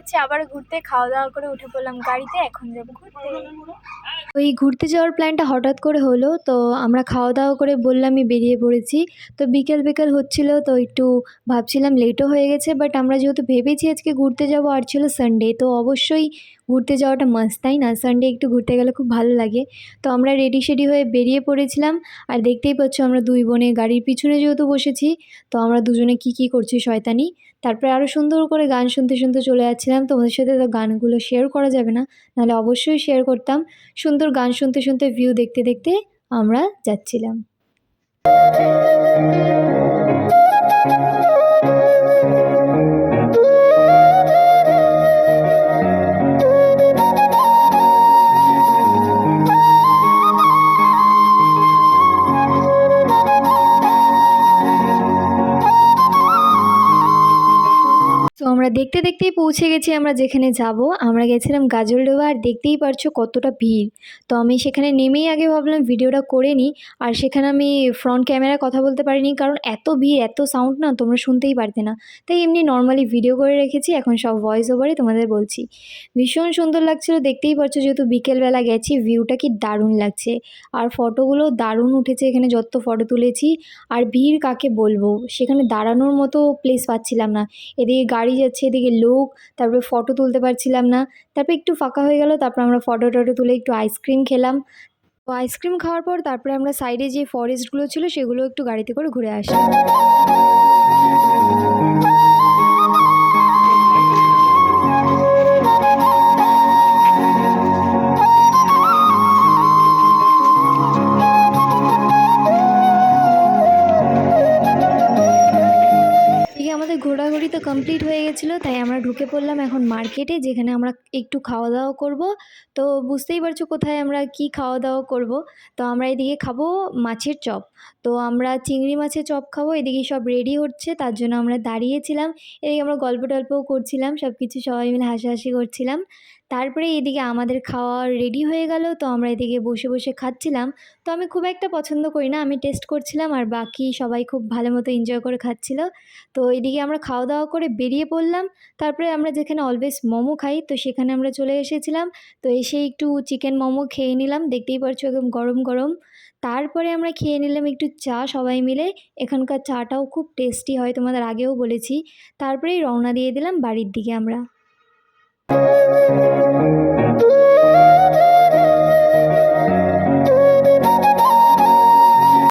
যাচ্ছি আবার ঘুরতে, খাওয়া দাওয়া করে উঠে পড়লাম গাড়িতে, এখন যাবো ঘুরতে। ওই ঘুরতে যাওয়ার প্ল্যানটা হঠাৎ করে হলো, তো আমরা খাওয়া দাওয়া করে বললামই বেরিয়ে পড়েছি। তো বিকেল বিকেল হচ্ছিল, তো একটু ভাবছিলাম লেটও হয়ে গেছে, বাট আমরা যেহেতু ভেবেছি আজকে ঘুরতে যাব আর ছিল সানডে, তো অবশ্যই ঘুরতে যাওয়াটা মাস্ট, তাই না? সানডে একটু ঘুরতে গেলে খুব ভালো লাগে। তো আমরা রেডি শেডি হয়ে বেরিয়ে পড়েছিলাম। আর দেখতেই পাচ্ছ আমরা দুই বোনে গাড়ির পিছনে যেহেতু বসেছি, তো আমরা দুজনে কি করছি শয়তানি। তারপরে আরও সুন্দর করে গান শুনতে শুনতে চলে যাচ্ছিলাম। তোমাদের সাথে তো গানগুলো শেয়ার করা যাবে না, নাহলে অবশ্যই শেয়ার করতাম। সুন্দর গান শুনতে শুনতে ভিউ দেখতে দেখতে আমরা যাচ্ছিলাম। তো আমরা দেখতে দেখতেই পৌঁছে গেছি আমরা যেখানে যাব। আমরা গেছিলাম গাজলডোবা, আর দেখতেই পারছো কতটা ভিড়। তো আমি সেখানে নেমেই আগে ভাবলাম ভিডিওটা করে নিই, আর সেখানে আমি ফ্রন্ট ক্যামেরায় কথা বলতে পারিনি, কারণ এত ভিড় এত সাউন্ড না তোমরা শুনতেই পারতে না। তাই এমনি নর্মালি ভিডিও করে রেখেছি, এখন সব ভয়েস ওভারে তোমাদের বলছি। ভীষণ সুন্দর লাগছিলো, দেখতেই পারছো যেহেতু বিকেলবেলা গেছি, ভিউটা কি দারুণ লাগছে। আর ফটোগুলো দারুণ উঠেছে, এখানে যত ফটো তুলেছি। আর ভিড় কাকে বলবো, সেখানে দাঁড়ানোর মতো প্লেস পাচ্ছিলাম না। এদিকে গাড়ি যাচ্ছে, এদিকে লোক, তারপরে ফটো তুলতে পারছিলাম না। তারপরে একটু ফাঁকা হয়ে গেল, তারপর আমরা ফটো টটো তুলে একটু আইসক্রিম খেলাম। তো আইসক্রিম খাওয়ার পর তারপরে আমরা সাইডে যে ফরেস্টগুলো ছিল সেগুলো একটু গাড়িতে করে ঘুরে আসলাম। আমাদের ঘোরাঘুরি তো কমপ্লিট হয়ে গেছিলো, তাই আমরা ঢুকে পড়লাম এখন মার্কেটে, যেখানে আমরা একটু খাওয়া দাওয়া করব। তো বুঝতেই পারছো কোথায় আমরা কি খাওয়া দাওয়া করব। তো আমরা এদিকে খাবো মাছের চপ। তো আমরা চিংড়ি মাছের চপ খাবো, এদিকে সব রেডি হচ্ছে, তার জন্য আমরা দাঁড়িয়েছিলাম। এদিকে আমরা গল্প টল্পও করছিলাম, সব কিছু সবাই মিলে হাসাহাসি করছিলাম। তারপরে এদিকে আমাদের খাওয়া রেডি হয়ে গেল, তো আমরা এদিকে বসে বসে খাচ্ছিলাম। তো আমি খুব একটা পছন্দ করি না, আমি টেস্ট করছিলাম, আর বাকি সবাই খুব ভালো মতো এনজয় করে খাচ্ছিল। তো এদিকে আমরা খাওয়া দাওয়া করে বেরিয়ে পড়লাম। তারপরে আমরা যেখানে অলওয়েজ মোমো খাই, তো সেখানে আমরা চলে এসেছিলাম। তো এসে একটু চিকেন মোমো খেয়ে নিলাম, দেখতেই পারছো একদম গরম গরম। তারপরে আমরা খেয়ে নিলাম একটু চা সবাই মিলে। এখানকার চাটাও খুব টেস্টি হয়, তোমাদের আগেও বলেছি। তারপরেই রওনা দিয়ে দিলাম বাড়ির দিকে আমরা।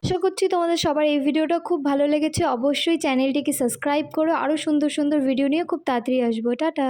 আশা করছি তোমাদের সবার এই ভিডিওটা খুব ভালো লেগেছে। অবশ্যই চ্যানেলটিকে সাবস্ক্রাইব করো, আরও সুন্দর সুন্দর ভিডিও নিয়ে খুব তাড়াতাড়ি আসবো। টাটা।